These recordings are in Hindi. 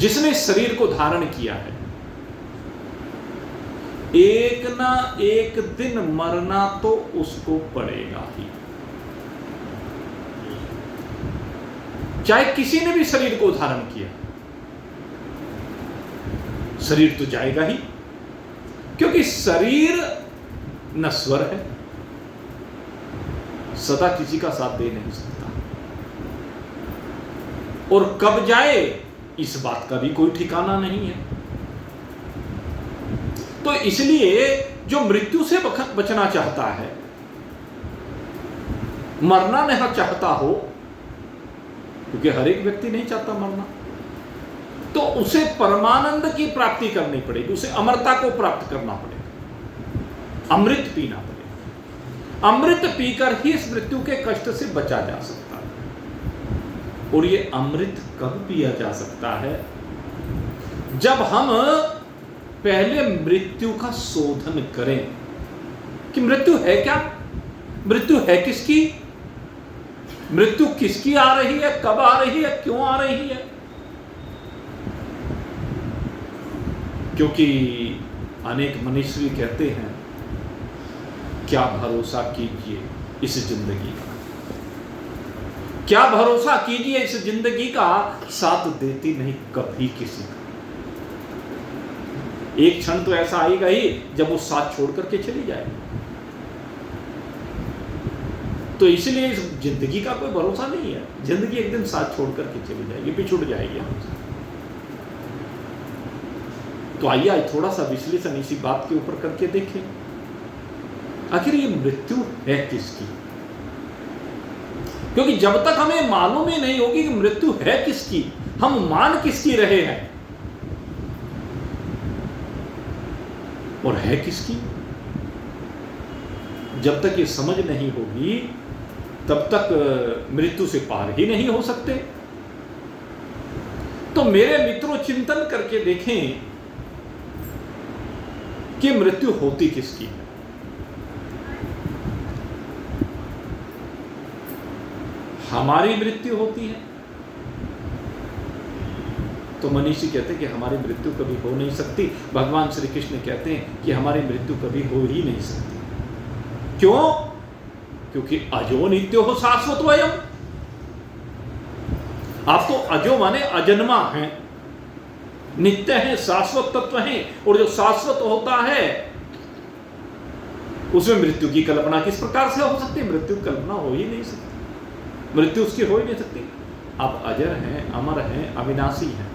जिसने शरीर को धारण किया है, एक ना एक दिन मरना तो उसको पड़ेगा ही। चाहे किसी ने भी शरीर को धारण किया, शरीर तो जाएगा ही, क्योंकि शरीर नश्वर है, सदा किसी का साथ दे नहीं सकता, और कब जाए इस बात का भी कोई ठिकाना नहीं है। तो इसलिए जो मृत्यु से बचना चाहता है, मरना नहीं चाहता हो, क्योंकि हर एक व्यक्ति नहीं चाहता मरना, तो उसे परमानंद की प्राप्ति करनी पड़ेगी, उसे अमरता को प्राप्त करना पड़ेगा, अमृत पीना पड़ेगा। अमृत पीकर ही इस मृत्यु के कष्ट से बचा जा सकता है। और ये अमृत कब पिया जा सकता है? जब हम पहले मृत्यु का शोधन करें कि मृत्यु है क्या, मृत्यु है किसकी, मृत्यु किसकी आ रही है, कब आ रही है, क्यों आ रही है। क्योंकि अनेक मनीषी कहते हैं, क्या भरोसा कीजिए इस जिंदगी का, क्या भरोसा कीजिए इस जिंदगी का, साथ देती नहीं कभी किसी का। एक क्षण तो ऐसा आएगा ही जब वो साथ छोड़ करके चली जाएगी। तो इसलिए इस जिंदगी का कोई भरोसा नहीं है, जिंदगी एक दिन साथ छोड़ करके चली जाएगी, पिछुड़ जाएगी हमसे। तो आइए आज थोड़ा सा विश्लेषण इसी बात के ऊपर करके देखें, आखिर ये मृत्यु है किसकी। क्योंकि जब तक हमें मालूम ही नहीं होगी कि मृत्यु है किसकी, हम मान किसकी रहे हैं और है किसकी, जब तक ये समझ नहीं होगी तब तक मृत्यु से पार ही नहीं हो सकते। तो मेरे मित्रों, चिंतन करके देखें कि मृत्यु होती किसकी है। हमारी मृत्यु होती है तो मनीषी कहते हैं कि हमारी मृत्यु कभी हो नहीं सकती। भगवान श्री कृष्ण कहते हैं कि हमारी मृत्यु कभी हो ही नहीं सकती। क्यों? क्योंकि अजो नित्यो हो शाश्वत वयम। आप तो अजो माने अजन्मा हैं, नित्य हैं, शाश्वत तत्व हैं, और जो शाश्वत होता है उसमें मृत्यु की कल्पना किस प्रकार से हो सकती है? मृत्यु की कल्पना हो ही नहीं सकती, मृत्यु उसकी हो ही नहीं सकती। आप अजर हैं, अमर हैं, अविनाशी हैं।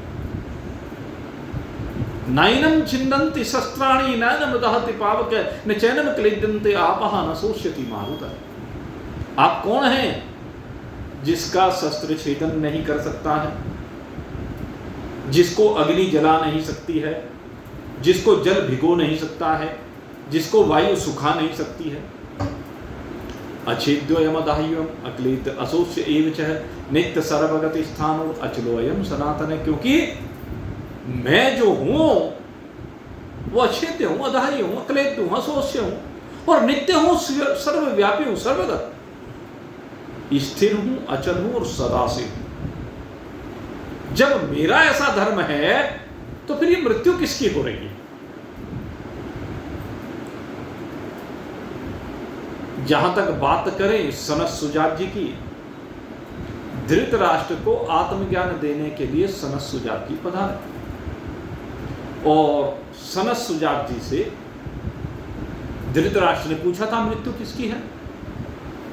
नैनम छिन्दन्ति शस्त्राणि नैनम दहति पावक न चैनम क्लेद्यन्ते आपः न शोष्यति मारुतः। आप कौन हैं जिसका शस्त्र छेदन नहीं कर सकता है, जिसको अग्नि जला नहीं सकती है, जिसको जल भिगो नहीं सकता है, जिसको वायु सुखा नहीं सकती है। अच्छेद्योयमदाह्यम अक्लित अशोष्य एव च नित्य सर्वगति स्थानो अचलोयम सनातन है। क्योंकि मैं जो हूं वो अछेद्य हूं, अदाह्य हूं, अक्लेद्य हूं, अशोष्य हूं और नित्य हूं, सर्वव्यापी हूं, सर्वगत, स्थिर हूं, अचल हूं और सदा से हूं। जब मेरा ऐसा धर्म है तो फिर ये मृत्यु किसकी हो रही है? जहां तक बात करें सनत सुजात जी की, धृतराष्ट्र को आत्मज्ञान देने के लिए सनत सुजात जी पधारे और सनत सुजात जी से धृतराष्ट्र ने पूछा था मृत्यु किसकी है,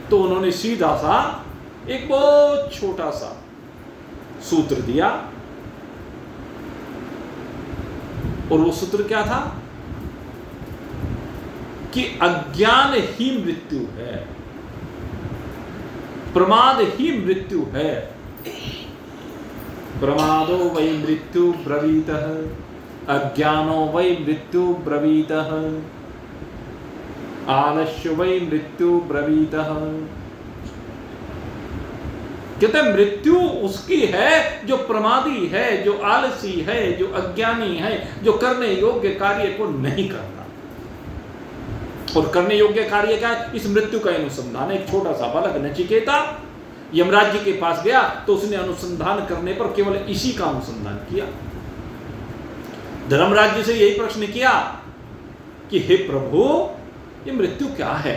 तो उन्होंने सीधा सा एक बहुत छोटा सा सूत्र दिया और वो सूत्र क्या था कि अज्ञान ही मृत्यु है, प्रमाद ही मृत्यु है। प्रमादो वै मृत्यु ब्रवीतः अज्ञानो वै मृत्यु ब्रवीतः आलस्य वै मृत्यु ब्रवीतः। कहते मृत्यु उसकी है जो प्रमादी है, जो आलसी है, जो अज्ञानी है, जो करने योग्य कार्य को नहीं करता। और करने योग्य कार्य क्या है? इस मृत्यु का अनुसंधान। एक छोटा सा बालक नचिकेता यमराज जी के पास गया तो उसने अनुसंधान करने पर केवल इसी का अनुसंधान किया। धर्मराज जी से यही प्रश्न किया कि हे प्रभु, ये मृत्यु क्या है,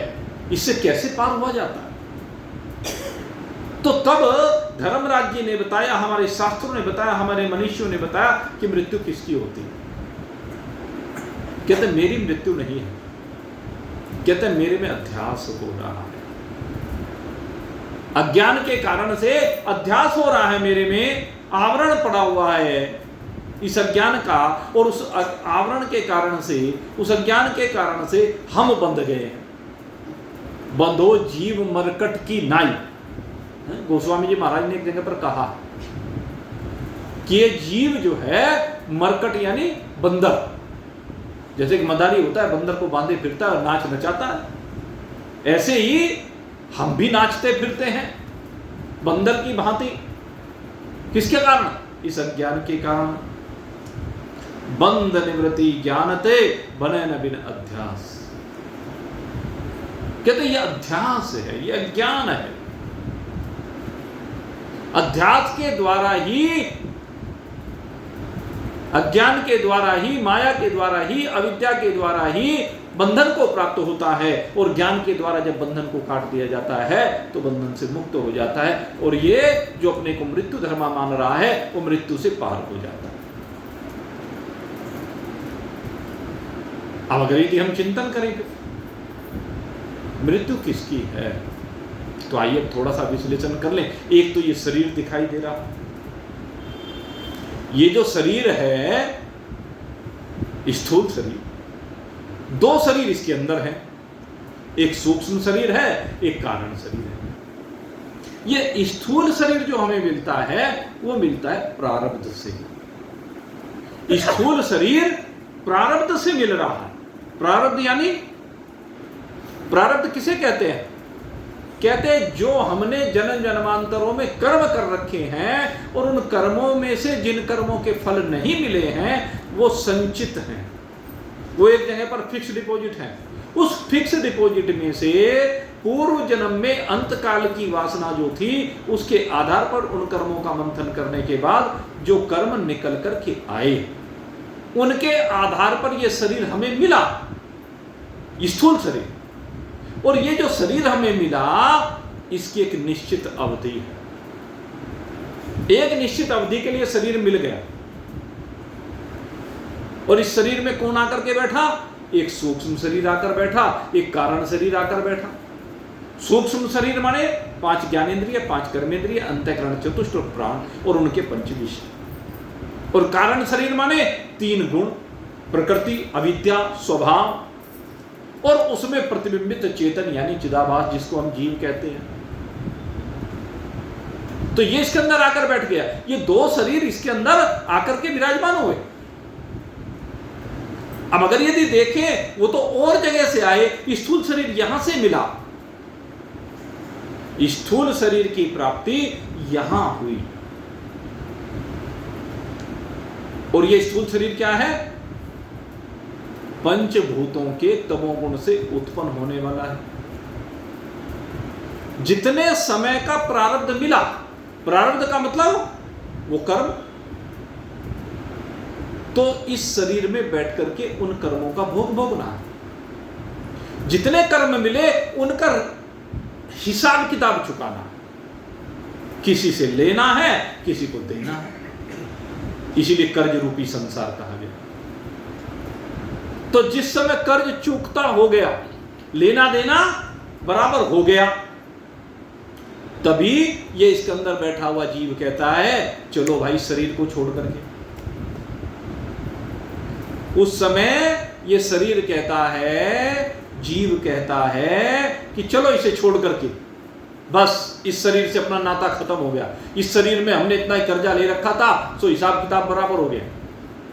इससे कैसे पार हुआ जाता है? तो तब धर्मराज जी ने बताया, हमारे शास्त्रों ने बताया, हमारे मनीषियों ने बताया कि मृत्यु किसकी होती है। कहते मेरी मृत्यु नहीं है, कहते मेरे में अध्यास हो रहा है, अज्ञान के कारण से अध्यास हो रहा है, मेरे में आवरण पड़ा हुआ है इस अज्ञान का, और उस आवरण के कारण से, उस अज्ञान के कारण से हम बंध गए हैं। बंधो जीव मरकट की नाई, गोस्वामी जी महाराज ने एक जगह पर कहा कि ये जीव जो है मरकट यानी बंदर, जैसे कि मदारी होता है, बंदर को बांधे फिरता है और नाच नचाता है, ऐसे ही हम भी नाचते फिरते हैं बंदर की भांति। किसके कारण? इस अज्ञान के कारण। बंध निवृत्ति ज्ञानते बने न बिन अध्यास। कहते ये अध्यास है, ये अज्ञान है। अध्यास के द्वारा ही, अज्ञान के द्वारा ही, माया के द्वारा ही, अविद्या के द्वारा ही बंधन को प्राप्त होता है, और ज्ञान के द्वारा जब बंधन को काट दिया जाता है तो बंधन से मुक्त हो जाता है, और ये जो अपने को मृत्यु धर्मा मान रहा है वो मृत्यु से पार हो जाता है। अब अगर यदि हम चिंतन करेंगे मृत्यु किसकी है, तो आइए थोड़ा सा विश्लेषण कर लें। एक तो ये शरीर दिखाई दे रहा, ये जो शरीर है स्थूल शरीर, दो शरीर इसके अंदर है, एक सूक्ष्म शरीर है, एक कारण शरीर है। ये स्थूल शरीर जो हमें मिलता है वो मिलता है प्रारब्ध से। स्थूल शरीर प्रारब्ध से मिल रहा है। प्रारब्ध यानी, प्रारब्ध किसे कहते हैं? कहते हैं जो हमने जन्म जन्मांतरों में कर्म कर रखे हैं, और उन कर्मों में से जिन कर्मों के फल नहीं मिले हैं वो संचित हैं, वो एक जगह पर फिक्स डिपॉजिट है। उस फिक्स डिपॉजिट में से पूर्व जन्म में अंतकाल की वासना जो थी उसके आधार पर उन कर्मों का मंथन करने के बाद जो कर्म निकल कर के आए, उनके आधार पर यह शरीर हमें मिला, स्थूल शरीर। और ये जो शरीर हमें मिला इसकी एक निश्चित अवधि है, एक निश्चित अवधि के लिए शरीर मिल गया। और इस शरीर में कौन आकर के बैठा? एक सूक्ष्म शरीर आकर बैठा, एक कारण शरीर आकर बैठा। सूक्ष्म शरीर माने 5 ज्ञानेंद्रिय, 5 कर्मेंद्रिय, अंतःकरण, चतुष्ट प्राण और उनके पंचविषय। और कारण शरीर माने 3 गुण, प्रकृति, अविद्या, स्वभाव, और उसमें प्रतिबिंबित चेतन यानी चिदाभास, जिसको हम जीव कहते हैं। तो ये इसके अंदर आकर बैठ गया। ये 2 शरीर इसके अंदर आकर के विराजमान हुए। अब अगर यदि देखें वो तो और जगह से आए, स्थूल शरीर यहां से मिला, स्थूल शरीर की प्राप्ति यहां हुई। और ये स्थूल शरीर क्या है? पंचभूतों के तमोगुण से उत्पन्न होने वाला है। जितने समय का प्रारब्ध मिला, प्रारब्ध का मतलब वो कर्म, तो इस शरीर में बैठ करके उन कर्मों का भोग भोगना है। जितने कर्म मिले उनका हिसाब किताब चुकाना, किसी से लेना है, किसी को देना है। इसीलिए कर्ज रूपी संसार कहा गया। तो जिस समय कर्ज चूकता हो गया, लेना देना बराबर हो गया, तभी ये इसके अंदर बैठा हुआ जीव कहता है चलो भाई शरीर को छोड़ करके। उस समय ये शरीर कहता है, जीव कहता है कि चलो इसे छोड़ करके, बस इस शरीर से अपना नाता खत्म हो गया। इस शरीर में हमने इतना ही कर्जा ले रखा था, सो हिसाब किताब बराबर हो गया।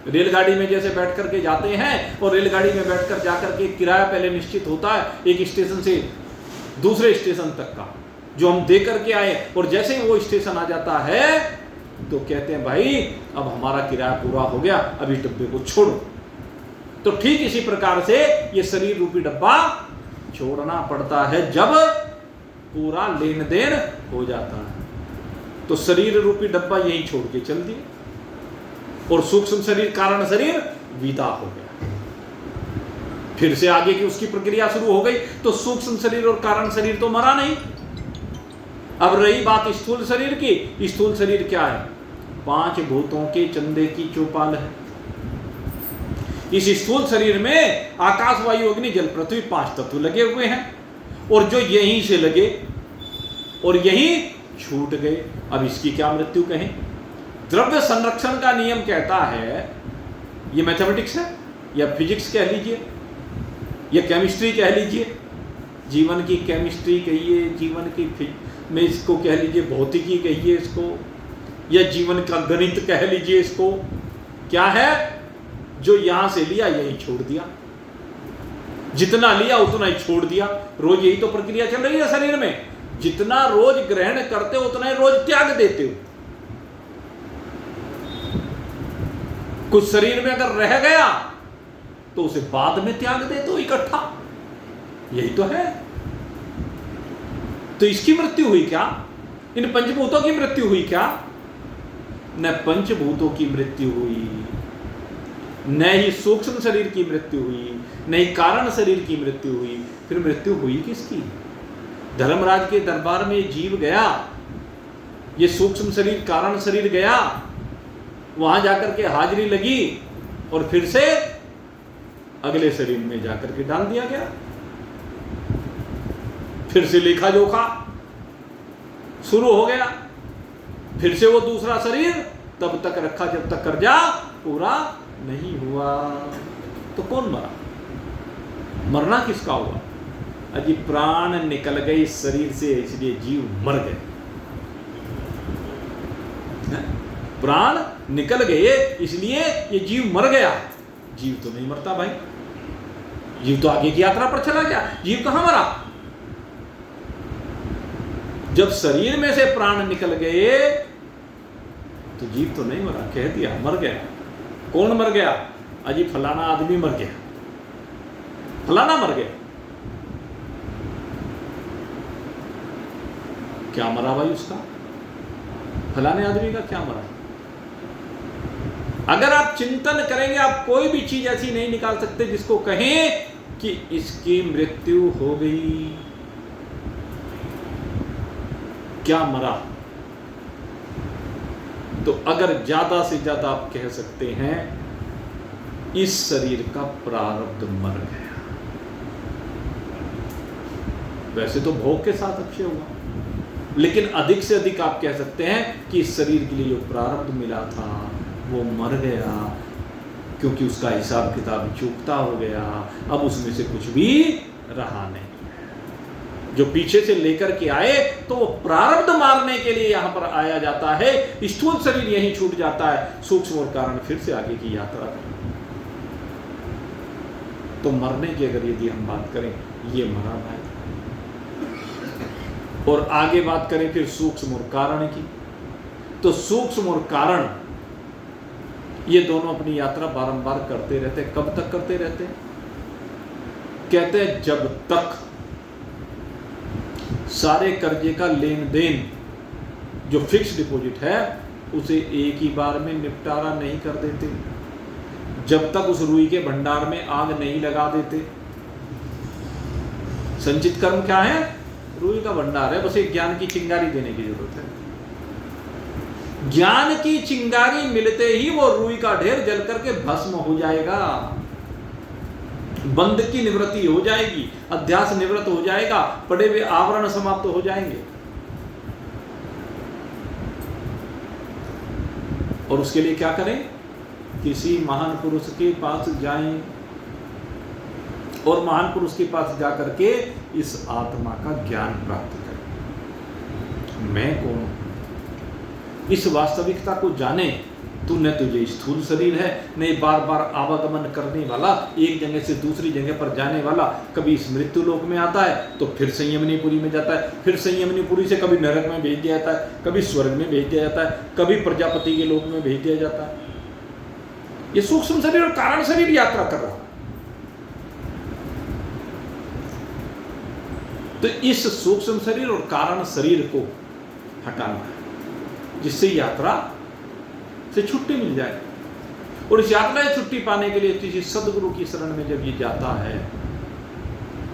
रेलगाड़ी में जैसे बैठ करके जाते हैं, और रेलगाड़ी में बैठकर जाकर के किराया पहले निश्चित होता है एक स्टेशन से दूसरे स्टेशन तक का, जो हम दे करके आए, और जैसे ही वो स्टेशन आ जाता है तो कहते हैं भाई अब हमारा किराया पूरा हो गया, अभी डब्बे को छोड़ो। तो ठीक इसी प्रकार से ये शरीर रूपी डब्बा छोड़ना पड़ता है जब पूरा लेन देन हो जाता है। तो शरीर रूपी डब्बा यही छोड़ के चल दिए, और सूक्ष्म शरीर, कारण शरीर विदा हो गया। फिर से आगे की उसकी प्रक्रिया शुरू हो गई। तो सूक्ष्म शरीर और कारण शरीर तो मरा नहीं। अब रही बात स्थूल शरीर की। स्थूल शरीर क्या है? 5 भूतों के चंदे की चौपाल है। इस स्थूल शरीर में आकाश, वायु, अग्नि, जल, पृथ्वी 5 तत्व लगे हुए हैं, और जो यहीं से लगे और यहीं छूट गए। अब इसकी क्या मृत्यु कहें? द्रव्य संरक्षण का नियम कहता है, ये मैथमेटिक्स है या फिजिक्स कह लीजिए या केमिस्ट्री कह लीजिए, जीवन की केमिस्ट्री कहिए, जीवन की में इसको कह लीजिए, भौतिकी कहिए इसको, या जीवन का गणित कह लीजिए इसको। क्या है? जो यहां से लिया यही छोड़ दिया, जितना लिया उतना ही छोड़ दिया। रोज यही तो प्रक्रिया चल रही है शरीर में। जितना रोज ग्रहण करते हो उतना ही रोज त्याग देते हो। कुछ शरीर में अगर रह गया तो उसे बाद में त्याग देते हो इकट्ठा, यही तो है। तो इसकी मृत्यु हुई क्या? इन पंचभूतों की मृत्यु हुई क्या? न पंचभूतों की मृत्यु हुई, न ही सूक्ष्म शरीर की मृत्यु हुई, न ही कारण शरीर की मृत्यु हुई। फिर मृत्यु हुई किसकी? धर्मराज के दरबार में जीव गया, ये सूक्ष्म शरीर कारण शरीर गया, वहां जाकर के हाजिरी लगी और फिर से अगले शरीर में जाकर के डाल दिया गया। फिर से लेखा जोखा शुरू हो गया। फिर से वो दूसरा शरीर तब तक रखा जब तक कर्जा पूरा नहीं हुआ। तो कौन मरा? मरना किसका हुआ? अजी प्राण निकल गए इस शरीर से, इसलिए जीव मर गए। प्राण निकल गए इसलिए ये जीव मर गया। जीव तो नहीं मरता भाई, जीव तो आगे की यात्रा पर चला गया। जीव कहां मरा? जब शरीर में से प्राण निकल गए तो जीव तो नहीं मरा, कह दिया मर गया। कौन मर गया? अजी फलाना आदमी मर गया, फलाना मर गया। क्या मरा भाई उसका? फलाने आदमी का क्या मरा? अगर आप चिंतन करेंगे आप कोई भी चीज ऐसी नहीं निकाल सकते जिसको कहें कि इसकी मृत्यु हो गई। क्या मरा? तो अगर ज्यादा से ज्यादा आप कह सकते हैं इस शरीर का प्रारब्ध मर गया। वैसे तो भोग के साथ अक्षय हुआ, लेकिन अधिक से अधिक आप कह सकते हैं कि इस शरीर के लिए जो प्रारब्ध मिला था वो मर गया, क्योंकि उसका हिसाब किताब चूकता हो गया। अब उसमें से कुछ भी रहा नहीं। जो पीछे से लेकर के आए तो वो प्रारब्ध मारने के लिए यहां पर आया जाता है। स्थूल शरीर यहीं छूट जाता है, सूक्ष्म और कारण फिर से आगे की यात्रा में। तो मरने की अगर यदि हम बात करें, ये मरा भाई। और आगे बात करें फिर सूक्ष्म और कारण की, तो सूक्ष्म और कारण ये दोनों अपनी यात्रा बारंबार करते रहते। कब तक करते रहते? कहते हैं जब तक सारे कर्जे का लेन देन जो फिक्स डिपॉजिट है उसे एक ही बार में निपटारा नहीं कर देते, जब तक उस रुई के भंडार में आग नहीं लगा देते। संचित कर्म क्या है? रुई का भंडार है, बस एक ज्ञान की चिंगारी देने की जरूरत है। ज्ञान की चिंगारी मिलते ही वो रुई का ढेर जल करके भस्म हो जाएगा, बंध की निवृत्ति हो जाएगी, अध्यास निवृत्त हो जाएगा, पड़े हुए आवरण समाप्त हो जाएंगे। और उसके लिए क्या करें? किसी महान पुरुष के पास जाएं और महान पुरुष के पास जाकर के इस आत्मा का ज्ञान प्राप्त करें। मैं कौन हूं? इस वास्तविकता को जाने। तो न तुझे स्थूल शरीर है, न बार बार आवागमन करने वाला, एक जगह से दूसरी जगह पर जाने वाला। कभी इस मृत्यु लोक में आता है तो फिर संयमनीपुरी में जाता है, फिर संयमनीपुरी से कभी नरक में भेज दिया जाता है, कभी स्वर्ग में भेज दिया जाता है, कभी प्रजापति के लोक में भेज दिया जाता है। ये सूक्ष्म शरीर और कारण शरीर यात्रा कर रहा है। तो इस सूक्ष्म शरीर और कारण शरीर को हटाना है, जिससे यात्रा से छुट्टी मिल जाए। और इस यात्रा से छुट्टी पाने के लिए किसी सदगुरु की शरण में जब ये जाता है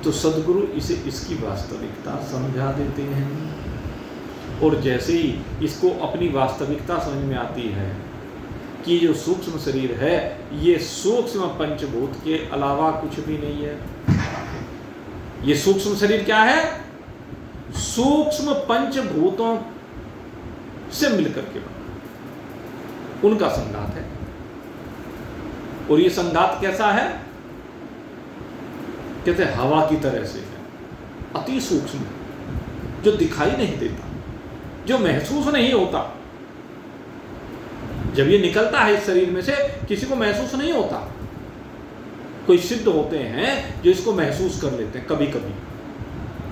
तो सदगुरु इसे इसकी वास्तविकता समझा देते हैं। और जैसे ही इसको अपनी वास्तविकता समझ में आती है कि जो सूक्ष्म शरीर है ये सूक्ष्म पंचभूत के अलावा कुछ भी नहीं है। ये सूक्ष्म शरीर क्या है? सूक्ष्म पंचभूतों से मिलकर के बना, उनका संघात है। और ये संघात कैसा है? कहते हैं हवा की तरह से है, अति सूक्ष्म, जो दिखाई नहीं देता, जो महसूस नहीं होता। जब ये निकलता है इस शरीर में से किसी को महसूस नहीं होता। कोई सिद्ध होते हैं जो इसको महसूस कर लेते हैं कभी कभी।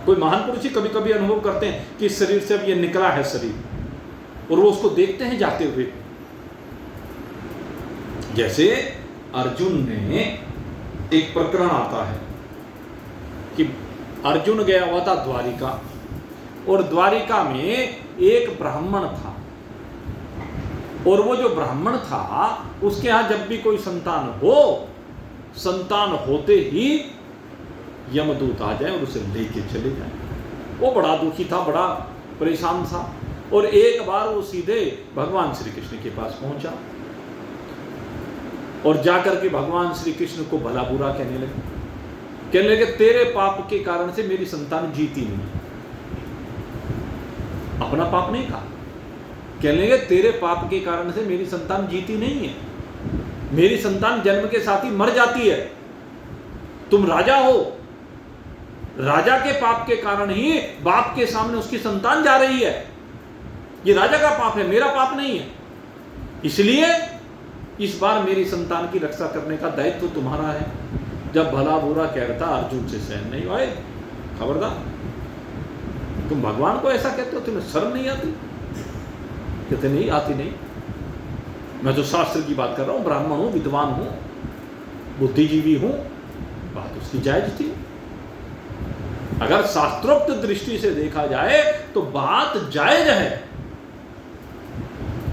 कोई महान पुरुष ही कभी कभी अनुभव करते हैं कि इस शरीर से अब ये निकला है शरीर, और वो उसको देखते हैं जाते हुए। जैसे अर्जुन ने, एक प्रकरण आता है कि अर्जुन गया हुआ था द्वारिका, और द्वारिका में एक ब्राह्मण था, और वो जो ब्राह्मण था उसके यहाँ जब भी कोई संतान हो, संतान होते ही यमदूत आ जाए और उसे लेके चले जाए। वो बड़ा दुखी था, बड़ा परेशान था, और एक बार वो सीधे भगवान श्री कृष्ण के पास पहुंचा और जाकर के भगवान श्री कृष्ण को भला बुरा कहने लगे, तेरे पाप के कारण से मेरी संतान जीती नहीं। अपना पाप नहीं कहा, कहने लगे तेरे पाप के कारण से मेरी संतान जीती नहीं है, मेरी संतान जन्म के साथ ही मर जाती है। तुम राजा हो, राजा के पाप के कारण ही बाप के सामने उसकी संतान जा रही है। ये राजा का पाप है, मेरा पाप नहीं है। इसलिए इस बार मेरी संतान की रक्षा करने का दायित्व तो तुम्हारा है। जब भला बुरा कहता अर्जुन से सहन नहीं हुआ, खबरदार, तुम भगवान को ऐसा कहते हो, तुम्हें शर्म नहीं आती? कहते नहीं आती नहीं, मैं तो शास्त्र की बात कर रहा हूं, ब्राह्मण हूं, विद्वान हूं, बुद्धिजीवी हूं। बात उसकी जायज थी। अगर शास्त्रोक्त दृष्टि से देखा जाए तो बात जायज है।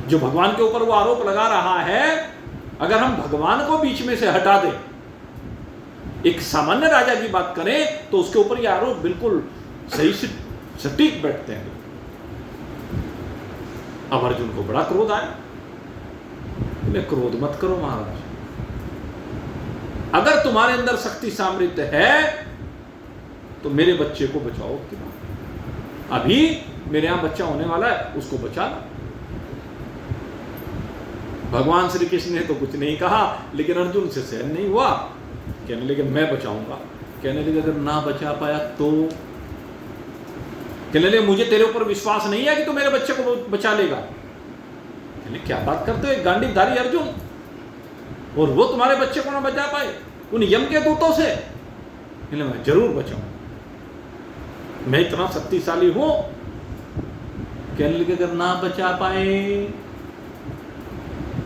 जो भगवान के ऊपर वो आरोप लगा रहा है, अगर हम भगवान को बीच में से हटा दें, एक सामान्य राजा की बात करें, तो उसके ऊपर ये आरोप बिल्कुल सही से सटीक बैठते हैं। अब अर्जुन को बड़ा क्रोध आया, बोले क्रोध मत करो महाराज, अगर तुम्हारे अंदर शक्ति सामर्थ्य है तो मेरे बच्चे को बचाओ। अभी मेरे यहां बच्चा होने वाला है, उसको बचा लो। भगवान श्री कृष्ण ने तो कुछ नहीं कहा, लेकिन अर्जुन से सहन नहीं हुआ, कहने लगे मैं बचाऊंगा। कहने लगे अगर ना बचा पाया तो? कहने लगे मुझे तेरे ऊपर विश्वास नहीं है कि तू मेरे बच्चे को बचा लेगा। कहने क्या बात करते हो, एक गांडीवधारी अर्जुन, और वो तुम्हारे बच्चे को ना बचा पाए उन यम के दूतों से? कहने मैं जरूर बचाऊंगा, मैं इतना शक्तिशाली हूं। कहने लगे अगर ना बचा पाए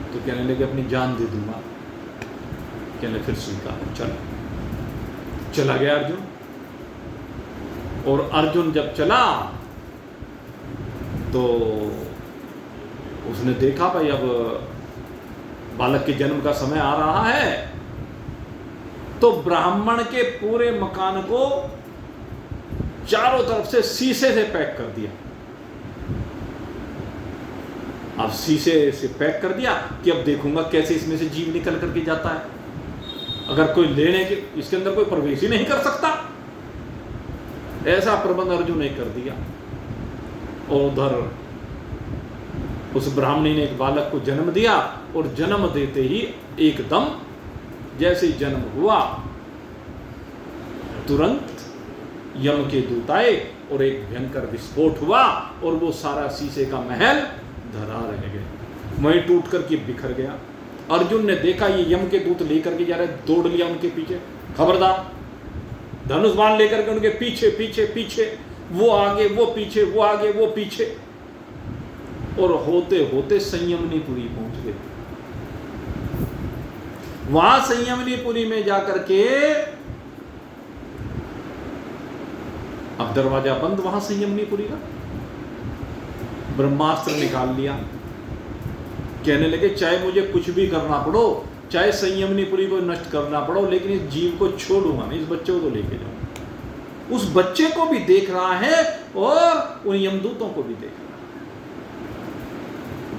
तो? कहने लगे अपनी जान दे दूंगा। कहने फिर स्वीकार, चलो। चला गया अर्जुन, और अर्जुन जब चला तो उसने देखा भाई अब बालक के जन्म का समय आ रहा है, तो ब्राह्मण के पूरे मकान को चारों तरफ से शीशे से पैक कर दिया। अब शीशे से पैक कर दिया कि अब देखूंगा कैसे इसमें से जीव निकल करके जाता है। अगर कोई लेने के, इसके अंदर कोई प्रवेश ही नहीं कर सकता, ऐसा प्रबंध अर्जुन ने कर दिया। और उधर उस ब्राह्मणी ने एक बालक को जन्म दिया, और जन्म देते ही एकदम जैसे ही जन्म हुआ, तुरंत यम के दूत आए और एक भयंकर विस्फोट हुआ, और वो सारा शीशे का महल धरा रह गए, वहीं टूट करके बिखर गया। अर्जुन ने देखा ये यम के दूत लेकर के जा रहे, दौड़ लिया उनके पीछे, खबरदार, धनुष बाण लेकर के उनके पीछे पीछे पीछे, वो आगे वो पीछे, वो आगे वो पीछे, और होते होते संयमनीपुरी पहुंच गए। वहां संयमनीपुरी में जाकर के अब दरवाजा बंद, वहां संयमनीपुरी का ब्रह्मास्त्र निकाल लिया, कहने लगे चाहे मुझे कुछ भी करना पड़ो, चाहे संयमनीपुरी को नष्ट करना पड़ो, लेकिन इस जीव को छोड़ूंगा नहीं, इस बच्चे को तो लेके जाऊंगा। उस बच्चे को भी देख रहा है और उन यमदूतों को भी देख रहा है।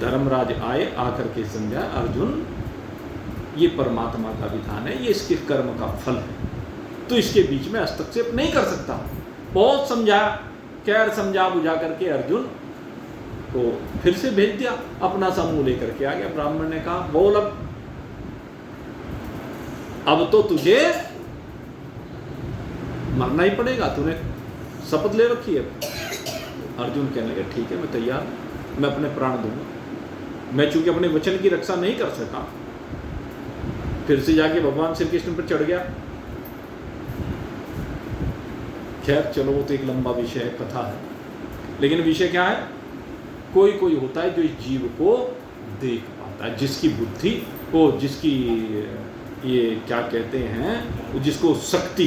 धर्मराज आए, आकर के समझा अर्जुन ये परमात्मा का विधान है, ये इसके कर्म का फल है, तो इसके बीच में हस्तक्षेप नहीं कर सकता। बहुत समझा, खैर समझा बुझा करके अर्जुन को फिर से भेज दिया, अपना समूह लेकर के आ गया। ब्राह्मण ने कहा बोल अब तो तुझे मरना ही पड़ेगा, तूने शपथ ले रखी है। अर्जुन कहने लगे ठीक है मैं तैयार, मैं अपने प्राण दूंगा। मैं चूंकि अपने वचन की रक्षा नहीं कर सका, फिर से जाके भगवान श्री कृष्ण पर चढ़ गया। खैर चलो वो तो एक लंबा विषय है, कथा है, लेकिन विषय क्या है, कोई कोई होता है जो इस जीव को देख पाता है, जिसकी बुद्धि को, जिसकी ये क्या कहते हैं, जिसको शक्ति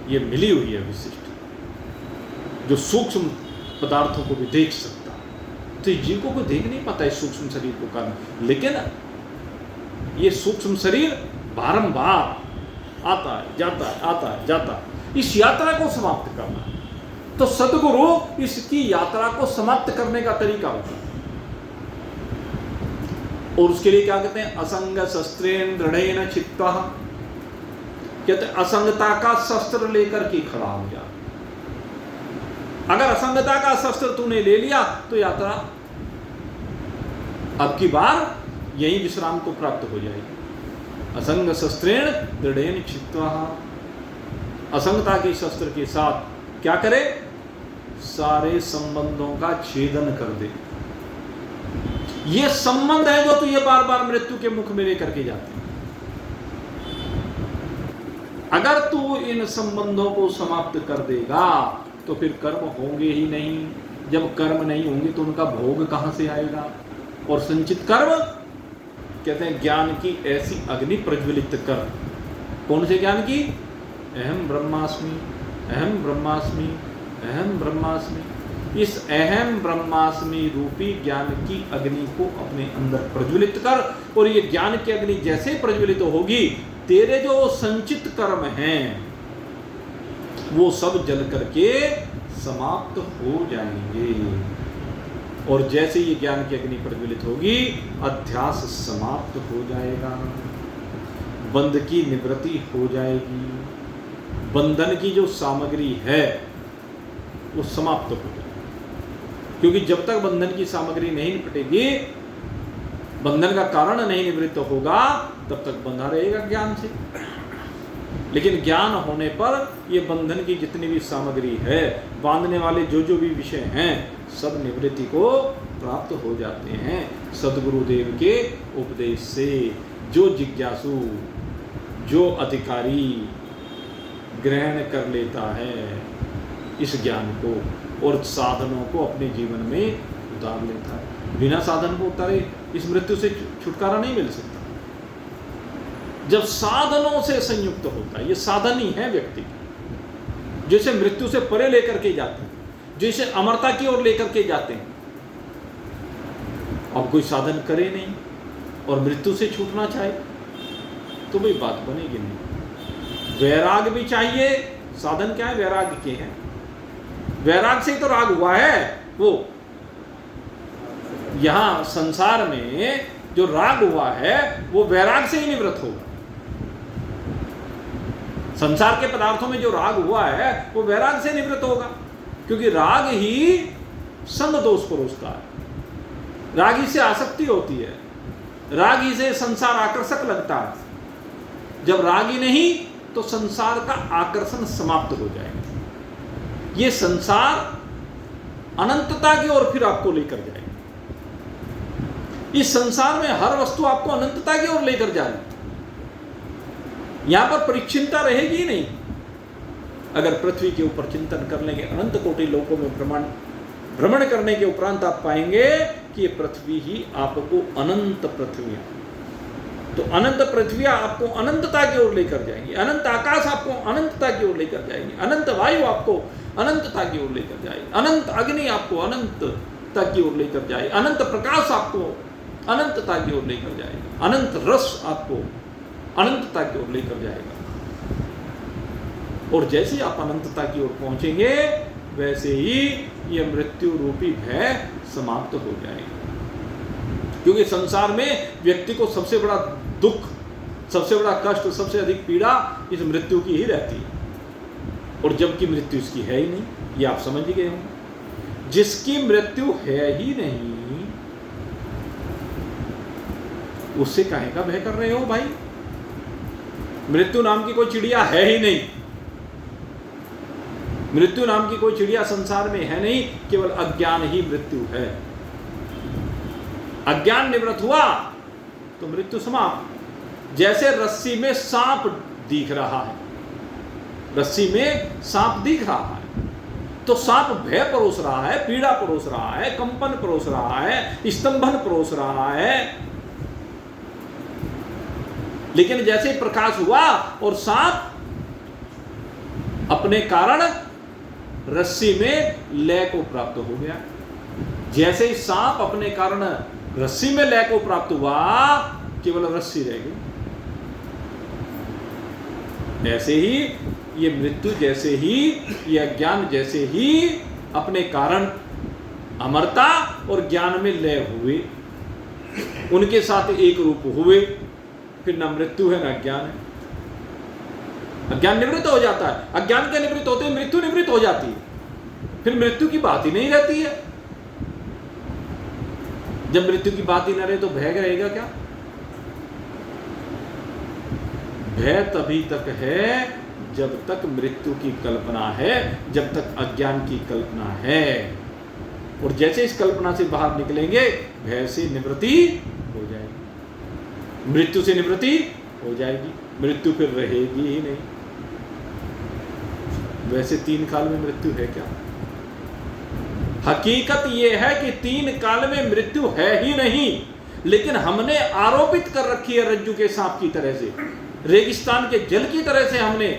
ये मिली हुई है विशिष्ट, जो सूक्ष्म पदार्थों को भी देख सकता है। तो इस जीव को कोई देख नहीं पाता इस सूक्ष्म शरीर को कारण, लेकिन ये सूक्ष्म शरीर बारंबार आता है जाता है, आता है जाता है। इस यात्रा को समाप्त करना है, तो सद्गुरु इसकी यात्रा को समाप्त करने का तरीका होता है। और उसके लिए क्या कहते हैं, असंग शस्त्रेण दृढ़ेन चित्तः, कहते हैं असंगता का शस्त्र लेकर के खड़ा हो जा। अगर असंगता का शस्त्र तूने ले लिया तो यात्रा अब की बार यही विश्राम को प्राप्त हो जाएगी। असंग शस्त्रेण दृढ़ेन चित्तः, असंगता के शस्त्र के साथ क्या करे, सारे संबंधों का छेदन कर दे। ये संबंध है जो तू ये बार बार मृत्यु के मुख में लेकर के जाते हैं। अगर तू इन संबंधों को समाप्त कर देगा तो फिर कर्म होंगे ही नहीं। जब कर्म नहीं होंगे तो उनका भोग कहां से आएगा। और संचित कर्म कहते हैं ज्ञान की ऐसी अग्नि प्रज्वलित कर। कौन से ज्ञान की, अहम ब्रह्मास्मि, अहम ब्रह्मास्मि, अहम ब्रह्मास्मि। इस अहम ब्रह्मास्मि रूपी ज्ञान की अग्नि को अपने अंदर प्रज्वलित कर। और ये ज्ञान की अग्नि जैसे प्रज्वलित होगी, तेरे जो संचित कर्म हैं वो सब जल करके समाप्त हो जाएंगे। और जैसे ये ज्ञान की अग्नि प्रज्वलित होगी, अध्यास समाप्त हो जाएगा, बंध की निवृत्ति हो जाएगी, बंधन की जो सामग्री है वो समाप्त हो जाएगी। क्योंकि जब तक बंधन की सामग्री नहीं निपटेगी, बंधन का कारण नहीं निवृत्त होगा, तब तक बंधा रहेगा ज्ञान से। लेकिन ज्ञान होने पर ये बंधन की जितनी भी सामग्री है, बांधने वाले जो जो भी विषय हैं, सब निवृत्ति को प्राप्त हो जाते हैं सद्गुरुदेव के उपदेश से। जो जिज्ञासु, जो अधिकारी ग्रहण कर लेता है इस ज्ञान को और साधनों को अपने जीवन में उतार लेता है, बिना साधन को उतारे इस मृत्यु से छुटकारा नहीं मिल सकता। जब साधनों से संयुक्त होता है, ये साधन ही है व्यक्ति की, जैसे मृत्यु से परे लेकर के जाते हैं, जैसे अमरता की ओर लेकर के जाते हैं। अब कोई साधन करे नहीं और मृत्यु से छूटना चाहे तो भाई बात बनेगी नहीं। वैराग भी चाहिए। साधन क्या है, वैराग के हैं। वैराग से ही तो राग हुआ है। वो यहां संसार में जो राग हुआ है वो वैराग से ही निवृत्त होगा। संसार के पदार्थों में जो राग हुआ है वो वैराग से निवृत्त होगा, क्योंकि राग ही संग दोष परोसता है, राग ही से आसक्ति होती है, राग ही से संसार आकर्षक लगता है। जब राग ही नहीं तो संसार का आकर्षण समाप्त हो जाएगा। ये संसार अनंतता की ओर फिर आपको लेकर जाएगा। इस संसार में हर वस्तु आपको अनंतता की ओर लेकर जाएगी। यहां पर परिच्छिन्नता रहेगी नहीं। अगर पृथ्वी के ऊपर चिंतन कर लेंगे, अनंत कोटि लोकों में भ्रमण करने के उपरांत आप पाएंगे कि ये पृथ्वी ही आपको अनंत पृथ्वियां, तो अनंत पृथ्वियां आपको अनंतता की ओर लेकर जाएंगी, अनंत आकाश आपको अनंतता की ओर लेकर जाएंगे, अनंत वायु आपको अनंतता की ओर लेकर जाएगी, अनंत अग्नि आपको अनंतता की ओर लेकर जाए, अनंत प्रकाश आपको अनंतता की ओर लेकर जाएगा। अनंत रस आपको अनंतता की ओर लेकर जाएगा। और जैसे ही आप अनंतता की ओर पहुंचेंगे वैसे ही यह मृत्यु रूपी भय समाप्त हो जाएगा। क्योंकि संसार में व्यक्ति को सबसे बड़ा दुख, सबसे बड़ा कष्ट, सबसे अधिक पीड़ा इस मृत्यु की ही रहती है। और जबकि मृत्यु इसकी है ही नहीं, ये आप समझ ही गए होंगे। जिसकी मृत्यु है ही नहीं उससे काहे का भय कर रहे हो भाई? मृत्यु नाम की कोई चिड़िया है ही नहीं। मृत्यु नाम की कोई चिड़िया संसार में है नहीं, केवल अज्ञान ही मृत्यु है। अज्ञान निवृत्त हुआ तो मृत्यु समाप्त। जैसे रस्सी में सांप दिख रहा है, रस्सी में सांप दिख रहा है, तो सांप भय परोस रहा है, पीड़ा परोस रहा है, कंपन परोस रहा है, स्तंभन परोस रहा है। लेकिन जैसे प्रकाश हुआ और सांप अपने कारण रस्सी में लय को प्राप्त हो गया, जैसे ही सांप अपने कारण रस्सी में लय को प्राप्त हुआ, केवल रस्सी रह गई। ऐसे ही ये मृत्यु, जैसे ही ये अज्ञान, जैसे ही अपने कारण अमरता और ज्ञान में लय हुए, उनके साथ एक रूप हुए, फिर न मृत्यु है न अज्ञान है। अज्ञान निवृत्त हो जाता है, अज्ञान के निवृत्त होते ही मृत्यु निवृत्त हो जाती है, फिर मृत्यु की बात ही नहीं रहती है। जब मृत्यु की बात ही न रहे तो भय रहेगा क्या? भय तभी तक है जब तक मृत्यु की कल्पना है, जब तक अज्ञान की कल्पना है। और जैसे इस कल्पना से बाहर निकलेंगे भय से निवृत्ति हो जाएगी, मृत्यु से निवृत्ति हो जाएगी, मृत्यु फिर रहेगी ही नहीं। वैसे 3 काल में मृत्यु है क्या? हकीकत यह है कि 3 काल में मृत्यु है ही नहीं, लेकिन हमने आरोपित कर रखी है रज्जु के सांप की तरह से, रेगिस्तान के जल की तरह से हमने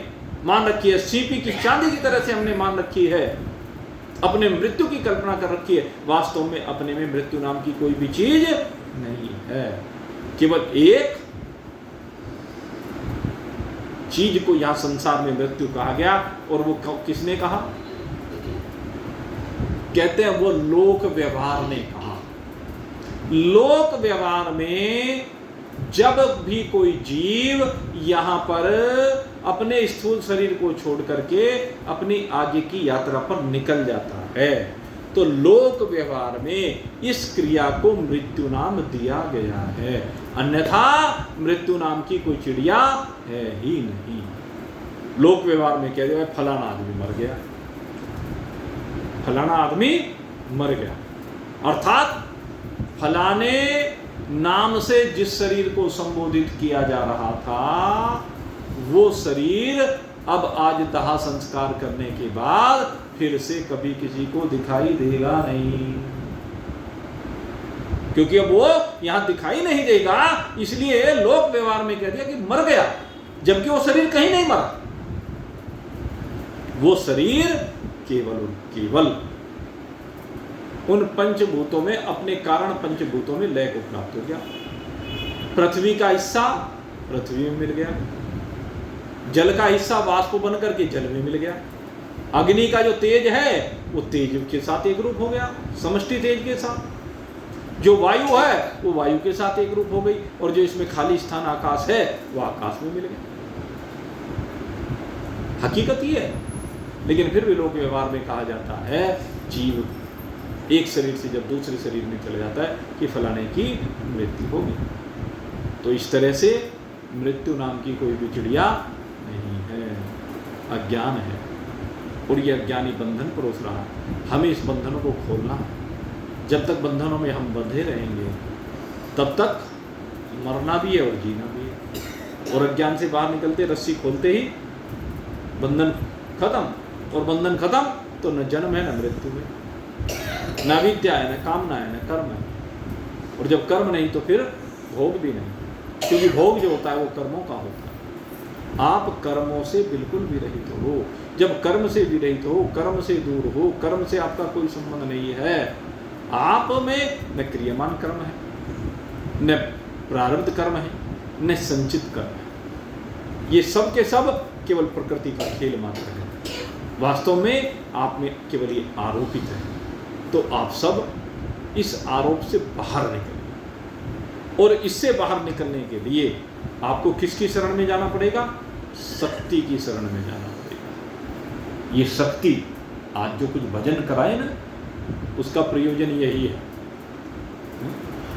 मान रखी है, सीपी की चांदी की तरह से हमने मान रखी है, अपने मृत्यु की कल्पना कर रखी है। वास्तव में अपने में मृत्यु नाम की कोई भी चीज नहीं है। केवल एक चीज को यहां संसार में मृत्यु कहा गया, और वो किसने कहा? कहते हैं वो लोक व्यवहार ने कहा। लोक व्यवहार में जब भी कोई जीव यहां पर अपने स्थूल शरीर को छोड़ करके अपनी आगे की यात्रा पर निकल जाता है, तो लोक व्यवहार में इस क्रिया को मृत्यु नाम दिया गया है। अन्यथा मृत्यु नाम की कोई चिड़िया है ही नहीं। लोक व्यवहार में कह दिया फलाना आदमी मर गया, फलाना आदमी मर गया, अर्थात फलाने नाम से जिस शरीर को संबोधित किया जा रहा था वो शरीर अब आज दाह संस्कार करने के बाद फिर से कभी किसी को दिखाई देगा नहीं, क्योंकि अब वो यहां दिखाई नहीं देगा। इसलिए लोक व्यवहार में कह दिया कि मर गया, जबकि वो शरीर कहीं नहीं मरा। वो शरीर केवल उन पंचभूतों में, अपने कारण पंचभूतों में लय को प्राप्त हो गया। पृथ्वी का हिस्सा पृथ्वी में मिल गया, जल का हिस्सा वाष्प बन करके जल में मिल गया, अग्नि का जो तेज है वो तेज के साथ एक रूप हो गया, समष्टि तेज के साथ। जो वायु है वो वायु के साथ एक रूप हो गई, और जो इसमें खाली स्थान आकाश है वो आकाश में मिल गया। हकीकत ये है। लेकिन फिर भी लोक व्यवहार में कहा जाता है जीव एक शरीर से जब दूसरे शरीर में चले जाता है कि फलाने की मृत्यु होगी। तो इस तरह से मृत्यु नाम की कोई भी चिड़िया नहीं है, अज्ञान है, और ये अज्ञानी बंधन परोस रहा है। हमें इस बंधनों को खोलना है। जब तक बंधनों में हम बंधे रहेंगे तब तक मरना भी है और जीना भी है। और अज्ञान से बाहर निकलते, रस्सी खोलते ही बंधन खत्म, और बंधन खत्म तो न जन्म है न मृत्यु है, न विद्या है, न कामना है, न कर्म है। और जब कर्म नहीं तो फिर भोग भी नहीं, क्योंकि भोग जो होता है वो कर्मों का होता है। आप कर्मों से बिल्कुल भी रहित हो। जब कर्म से विरहित हो, कर्म से दूर हो, कर्म से आपका कोई संबंध नहीं है, आप में न क्रियमान कर्म है न प्रारब्ध कर्म है, न संचित कर्म है। ये सब के सब केवल प्रकृति का खेल मात्र है। वास्तव में आप में केवल ये आरोपित है। तो आप सब इस आरोप से बाहर निकलें, और इससे बाहर निकलने के लिए आपको किसकी शरण में जाना पड़ेगा? शक्ति की शरण में जाना पड़ेगा। ये शक्ति आज जो कुछ भजन कराए ना, उसका प्रयोजन यही है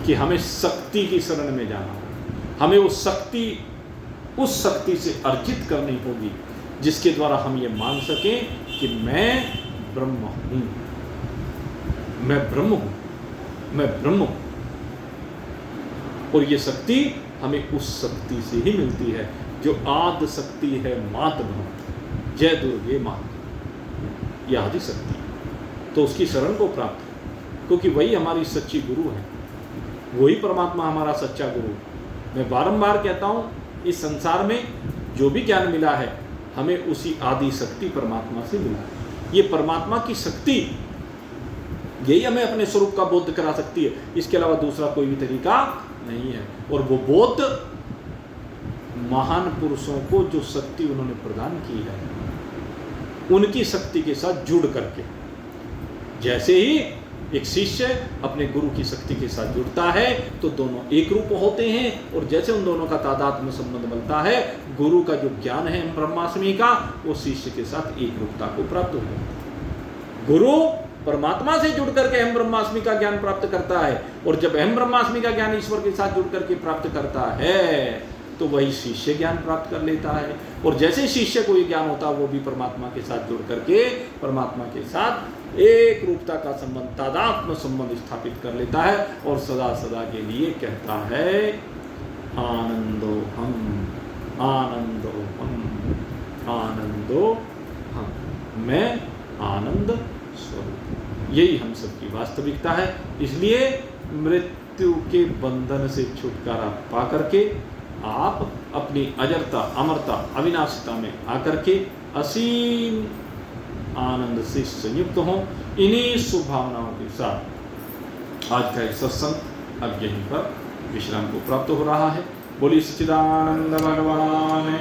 कि हमें शक्ति की शरण में जाना होगा। हमें वो शक्ति उस शक्ति से अर्जित करनी होगी जिसके द्वारा हम ये मान सकें कि मैं ब्रह्म हूँ, मैं ब्रह्म हूँ, मैं ब्रह्म हूँ। और ये शक्ति हमें उस शक्ति से ही मिलती है जो आदि शक्ति है मात भव, जय दुर्गे मात, यह आदि शक्ति। तो उसकी शरण को प्राप्त है, क्योंकि वही हमारी सच्ची गुरु है, वही परमात्मा हमारा सच्चा गुरु। मैं बारंबार कहता हूँ, इस संसार में जो भी ज्ञान मिला है हमें उसी आदि शक्ति परमात्मा से मिला है। ये परमात्मा की शक्ति यही हमें अपने स्वरूप का बोध करा सकती है, इसके अलावा दूसरा कोई भी तरीका नहीं है। और वो बोध महान पुरुषों को जो शक्ति उन्होंने प्रदान की है, उनकी शक्ति के साथ जुड़ करके, जैसे ही एक शिष्य अपने गुरु की शक्ति के साथ जुड़ता है तो दोनों एक रूप होते हैं, और जैसे उन दोनों का तादात्म्य संबंध बनता है, गुरु का जो ज्ञान है ब्रह्मास्मि का, वो शिष्य के साथ एक रूपता को प्राप्त हो जाता है। गुरु परमात्मा से जुड़ करके अहम ब्रह्मास्मि का ज्ञान प्राप्त करता है, और जब अहम ब्रह्मास्मि का ज्ञान ईश्वर के साथ जुड़ करके प्राप्त करता है तो वही शिष्य ज्ञान प्राप्त कर लेता है। और जैसे शिष्य को ये ज्ञान होता है, वो भी परमात्मा के साथ जुड़ करके परमात्मा के साथ एक रूपता का संबंध, तादात्म्य संबंध स्थापित कर लेता है, और सदा सदा के लिए कहता है आनंदो हम, आनंदो हम, आनंदो हम, मैं आनंद स्वरूप। यही हम सबकी वास्तविकता है। इसलिए मृत्यु के बंधन से छुटकारा पा करके आप अपनी अजरता, अमरता, अविनाशिता में आकर के असीम आनंद से संयुक्त हों। इन्हीं शुभ भावनाओं के साथ आज का एक सत्संग अब यहीं पर विश्राम को प्राप्त हो रहा है। बोलिए सच्चिदानंद भगवान